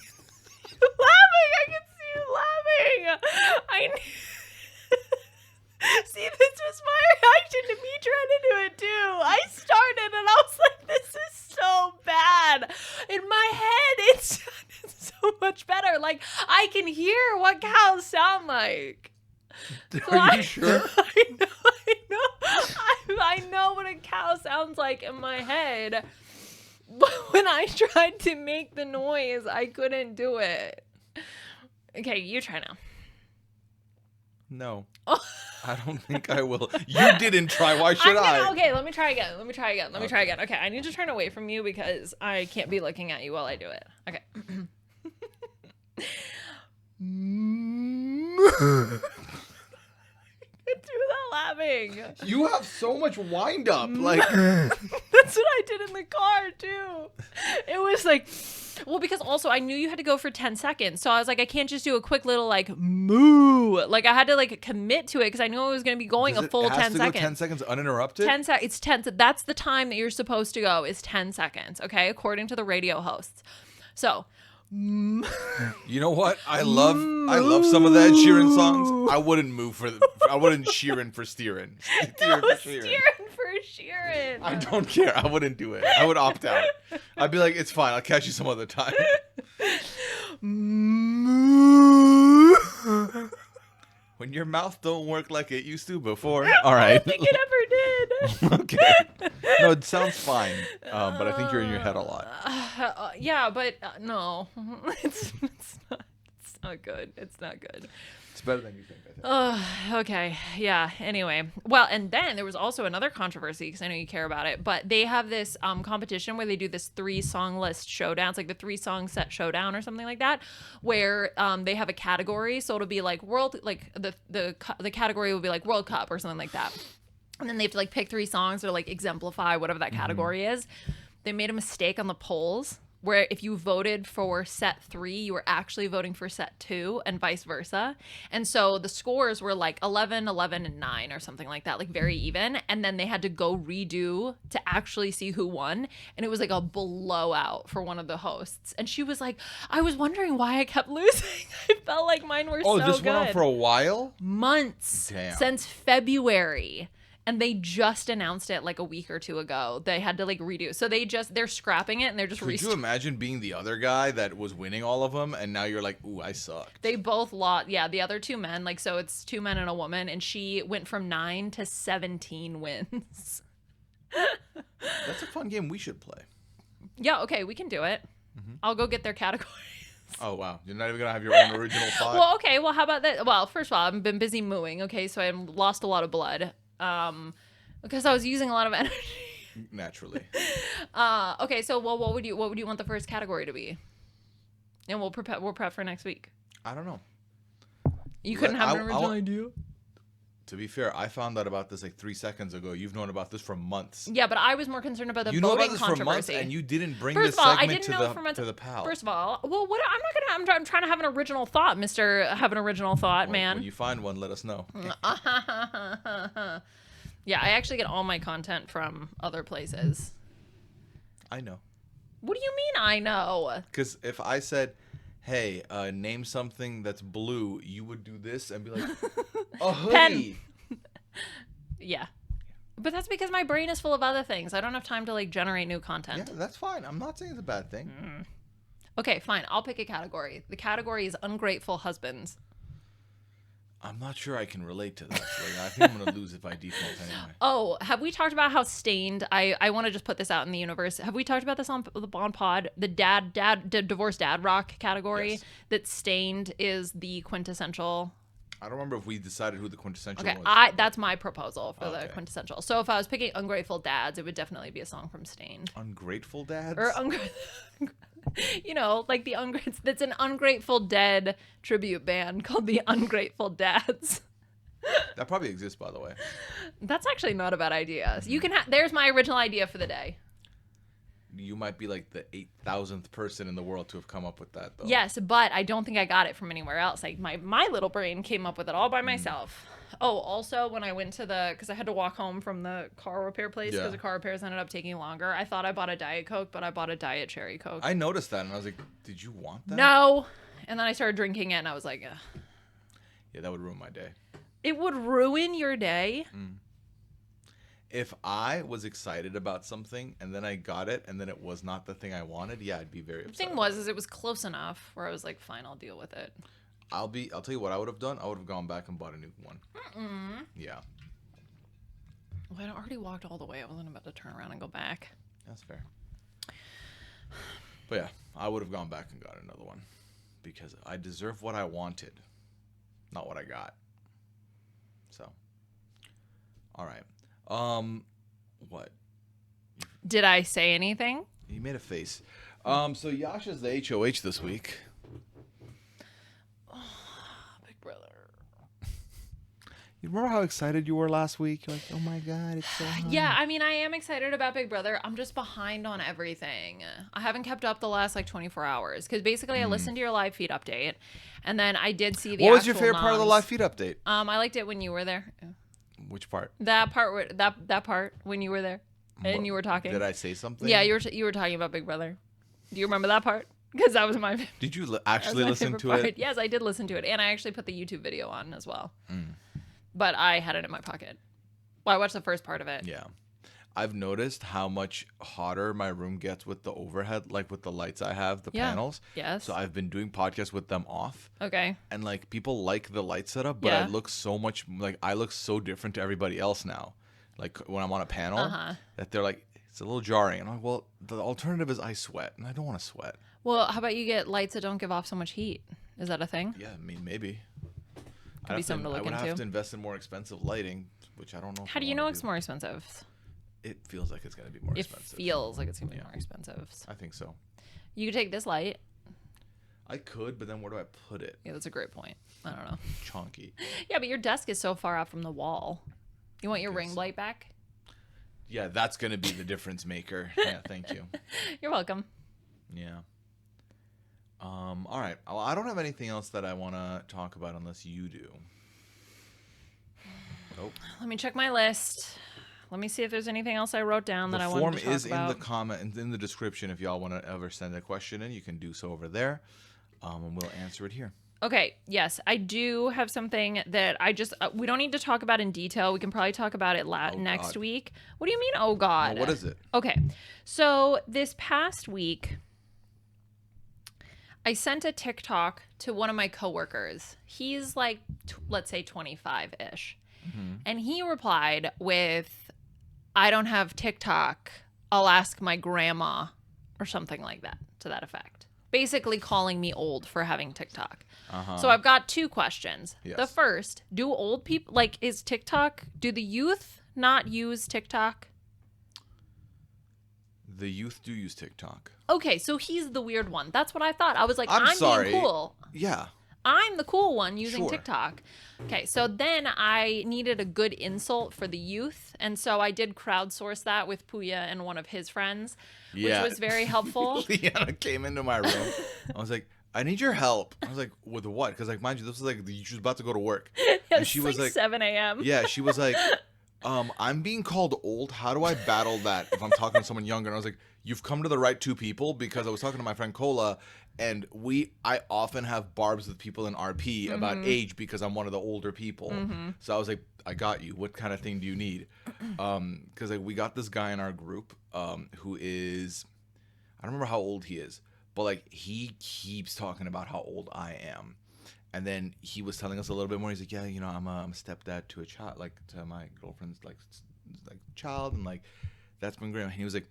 B: I can see you laughing. See, this was my reaction to me trying to do it too. I started and I was like, this is so bad. In my head, it sounded so much better. Like, I can hear what cows sound like.
A: Are you sure?
B: I know what a cow sounds like in my head. But when I tried to make the noise, I couldn't do it. Okay, you try now.
A: No. I don't think I will. You didn't try. Why should I?
B: Okay, let me try again. Okay, I need to turn away from you because I can't be looking at you while I do it. Okay. Do that laughing.
A: You have so much wind up. Like
B: That's what I did in the car too. It was like, well, because also I knew you had to go for 10 seconds. So I was like, I can't just do a quick little like moo. Like I had to like commit to it because I knew I was going to be going a full 10 seconds.
A: 10 seconds uninterrupted?
B: 10 seconds. It's 10. That's the time that you're supposed to go is 10 seconds. Okay. According to the radio hosts. So.
A: You know what? I love some of the Ed Sheeran songs. I wouldn't I wouldn't Sheeran for steering.
B: Steering for Sheeran.
A: I don't care. I wouldn't do it. I would opt out. I'd be like, it's fine. I'll catch you some other time. When your mouth don't work like it used to before. All right.
B: I don't think it ever did.
A: Okay. No, it sounds fine. But I think you're in your head a lot.
B: Yeah, but no. It's not good. It's not good.
A: It's better than you think, I think.
B: Okay. Yeah. Anyway. Well, and then there was also another controversy because I know you care about it, but they have this competition where they do this 3-song list showdown. It's like the 3-song set showdown or something like that, where they have a category. So it'll be like the category will be like World Cup or something like that. And then they have to like pick 3 songs or like exemplify whatever that category is. They made a mistake on the polls where if you voted for set 3, you were actually voting for set 2 and vice versa. And so the scores were like 11, 11, and 9 or something like that, like very even. And then they had to go redo to actually see who won. And it was like a blowout for one of the hosts. And she was like, I was wondering why I kept losing. I felt like mine were so good.
A: Oh, this went on for a while?
B: Months.
A: Damn.
B: Since February. And they just announced it like a week or 2 ago. They had to like redo. So they're scrapping it and they're just
A: Could you imagine being the other guy that was winning all of them and now you're like, ooh, I sucked.
B: They both lost. Yeah, the other 2 men, like, so it's 2 men and a woman, and she went from 9 to 17 wins.
A: That's a fun game we should play.
B: Yeah, okay, we can do it. I'll go get their categories.
A: Oh, wow. You're not even going to have your own original thought?
B: Well, okay, well, how about that? Well, first of all, I've been busy mooing, okay, so I lost a lot of blood. Because I was using a lot of energy.
A: Naturally.
B: Okay, so well, what would you want the first category to be? And we'll prep for next week.
A: I don't know.
B: You couldn't have an original idea?
A: To be fair, I found out about this like 3 seconds ago. You've known about this for months.
B: Yeah, but I was more concerned about the
A: you know
B: voting
A: about this
B: controversy.
A: for months, and you didn't bring
B: First
A: this
B: of all,
A: segment
B: I didn't know for months.
A: to the pal.
B: First of all, well, what I'm trying to have an original thought, Mr. Have an original thought, man.
A: When you find one, let us know.
B: Yeah, I actually get all my content from other places.
A: I know.
B: What do you mean I know?
A: Because if I said, hey, name something that's blue, you would do this and be like, a hoodie.
B: Pen. Yeah. But that's because my brain is full of other things. I don't have time to like generate new content.
A: Yeah, that's fine. I'm not saying it's a bad thing.
B: Okay, fine. I'll pick a category. The category is ungrateful husbands.
A: I'm not sure I can relate to that. Like, I think I'm going to lose it by default anyway.
B: Oh, have we talked about how stained? I want to just put this out in the universe. Have we talked about this on pod? The divorced dad rock category?
A: Yes.
B: That stained is the quintessential.
A: I don't remember if we decided who the quintessential
B: Okay,
A: was.
B: that's my proposal for the quintessential. So if I was picking ungrateful dads, it would definitely be a song from Stained.
A: Ungrateful dads?
B: Or you know, like the that's an Ungrateful Dead tribute band called the Ungrateful Dads.
A: That probably exists, by the way.
B: That's actually not a bad idea. You can there's my original idea for the day.
A: You might be like the 8,000th person in the world to have come up with that, though.
B: Yes, but I don't think I got it from anywhere else. Like my little brain came up with it all by myself. Oh, also when I went to because I had to walk home from the car repair place because the car repairs ended up taking longer. I thought I bought a Diet Coke, but I bought a Diet Cherry Coke.
A: I noticed that and I was like, did you want that?
B: No. And then I started drinking it and I was like, ugh.
A: Yeah, that would ruin my day.
B: It would ruin your day?
A: If I was excited about something and then I got it and then it was not the thing I wanted, yeah, I'd be very upset.
B: The thing was, it was close enough where I was like, fine, I'll deal with it.
A: I'll tell you what I would have done. I would have gone back and bought a new one. Yeah.
B: Well, I already walked all the way. I wasn't about to turn around and go back.
A: That's fair. But yeah, I would have gone back and got another one because I deserve what I wanted, not what I got. So. All right. What?
B: Did I say anything?
A: You made a face. So Yasha's the HOH this week.
B: Big Brother.
A: You remember how excited you were last week? You're like, oh my God, it's so hot.
B: Yeah, I mean, I am excited about Big Brother. I'm just behind on everything. I haven't kept up the last like 24 hours because basically I listened to your live feed update, and then I did see the.
A: What was your
B: actual
A: favorite part of the
B: noms.
A: live feed update?
B: I liked it when you were there.
A: Which part?
B: That part, that part when you were there, and you were talking.
A: Did I say something?
B: Yeah, you were talking about Big Brother. Do you remember that part? Because that was my.
A: Did you
B: that was
A: actually
B: my
A: listen
B: favorite
A: to
B: part.
A: it?
B: Yes, I did listen to it, and I actually put the YouTube video on as well. But I had it in my pocket. Well, I watched the first part of it.
A: Yeah. I've noticed how much hotter my room gets with the overhead, like with the lights I have, the panels.
B: Yes.
A: So I've been doing podcasts with them off.
B: Okay.
A: And like people like the light setup, but I look so much like I look so different to everybody else now. Like when I'm on a panel, that they're like, it's a little jarring. And I'm like, well, the alternative is I sweat, and I don't want to sweat.
B: Well, how about you get lights that don't give off so much heat? Is that a thing?
A: Yeah, I mean, maybe.
B: Could be something to look
A: I would
B: into.
A: have to invest in more expensive lighting, which I don't know.
B: How do you know it's more expensive?
A: It feels like it's going to be more expensive.
B: It feels like it's going to be more expensive.
A: I think so.
B: You could take this light.
A: I could, but then where do I put it?
B: Yeah, that's a great point. I don't know.
A: Chunky.
B: Yeah, but your desk is so far out from the wall. You want your ring light back?
A: Yeah, that's going to be the difference maker. Yeah, thank you.
B: You're welcome.
A: Yeah. All right. Well, I don't have anything else that I want to talk about unless you do. Nope.
B: Let me check my list. Let me see if there's anything else I wrote down that I wanted to talk about.
A: The form is in the comment and in the description. If y'all want to ever send a question in, you can do so over there, and we'll answer it here.
B: Okay. Yes, I do have something that I just we don't need to talk about in detail. We can probably talk about it next week. What do you mean? Oh God.
A: Well, what is it?
B: Okay. So this past week, I sent a TikTok to one of my coworkers. He's like, let's say 25-ish. And he replied with, I don't have TikTok. I'll ask my grandma or something like that, to that effect. Basically calling me old for having TikTok. So I've got two questions.
A: Yes.
B: The first, do old people, like, is TikTok, do the youth not use TikTok?
A: The youth do use TikTok.
B: Okay, so he's the weird one. That's what I thought. I was like,
A: I'm sorry.
B: being cool.
A: Yeah.
B: I'm the cool one using
A: Sure.
B: TikTok. Okay, so then I needed a good insult for the youth, and so I did crowdsource that with Pooya and one of his friends, which was very helpful.
A: Liana came into my room. I was like, I need your help. I was like, with what? Because, like, mind you, this was like, she was about to go to work. And she was like
B: 7 a.m.
A: Yeah, she was like, I'm being called old. How do I battle that if I'm talking to someone younger? And I was like, you've come to the right two people, because I was talking to my friend Cola, and I often have barbs with people in RP about age because I'm one of the older people. So I was like, I got you. What kind of thing do you need? Because like we got this guy in our group who is, I don't remember how old he is, but like he keeps talking about how old I am. And then he was telling us a little bit more. He's like, yeah, you know, I'm a stepdad to a child, like to my girlfriend's like child, and like that's been great. And he was like,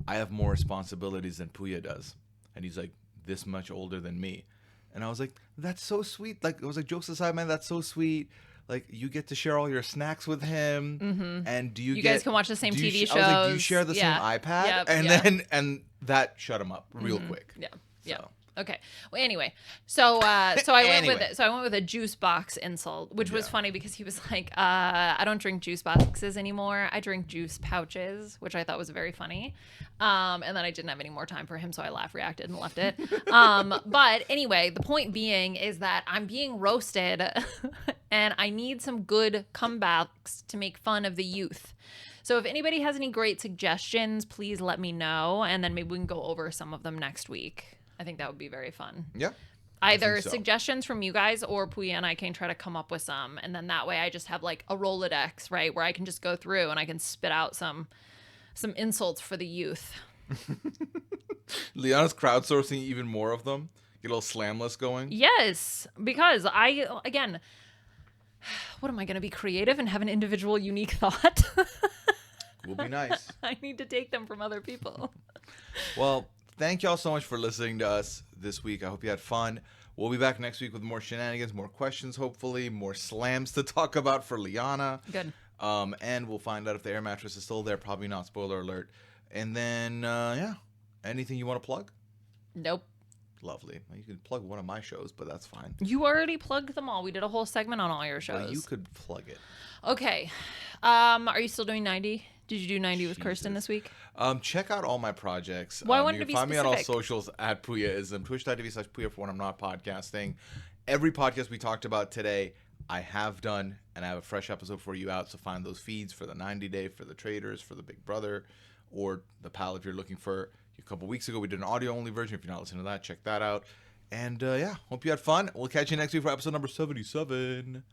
A: I have more responsibilities than Pooya does, and he's like this much older than me. And I was like, that's so sweet. Like, I was like, jokes aside, man, that's so sweet. Like, you get to share all your snacks with him, and you
B: guys can watch the same TV shows.
A: I was like, do you share the same iPad?
B: Yep,
A: and that shut him up real quick.
B: Yeah.
A: So.
B: Yeah. Okay. Well, anyway, so I went with a juice box insult, which was funny because he was like, I don't drink juice boxes anymore. I drink juice pouches, which I thought was very funny. And then I didn't have any more time for him, so I reacted and left it. But anyway, the point being is that I'm being roasted and I need some good comebacks to make fun of the youth. So if anybody has any great suggestions, please let me know, and then maybe we can go over some of them next week. I think that would be very fun.
A: Yeah.
B: Either suggestions from you guys or Pooya and I can try to come up with some. And then that way I just have like a Rolodex, right? Where I can just go through and I can spit out some insults for the youth.
A: Liana's crowdsourcing even more of them. Get a little slam list going.
B: Yes. Because again, what am I going to be creative and have an individual unique thought?
A: Will be nice.
B: I need to take them from other people.
A: Well, thank y'all so much for listening to us this week. I hope you had fun. We'll be back next week with more shenanigans, more questions, hopefully, more slams to talk about for Liana.
B: Good.
A: And we'll find out if the air mattress is still there. Probably not. Spoiler alert. And then, yeah. Anything you want to plug?
B: Nope.
A: Lovely. Well, you could plug one of my shows, but that's fine.
B: You already plugged them all. We did a whole segment on all your shows.
A: Well, you could plug it.
B: Okay. Are you still doing 90? Did you do 90 with Kirsten this week?
A: Check out all my projects.
B: Well, I wanted
A: you
B: to
A: can
B: be
A: find me on all
B: specific.
A: socials at Pooyaism. Twitch.tv/Pooya for when I'm not podcasting. Every podcast we talked about today, I have done, and I have a fresh episode for you out. So find those feeds for the 90-day, for the traders, for the Big Brother, or the PAL if you're looking for. A couple weeks ago, we did an audio-only version. If you're not listening to that, check that out. And yeah, hope you had fun. We'll catch you next week for episode number 77.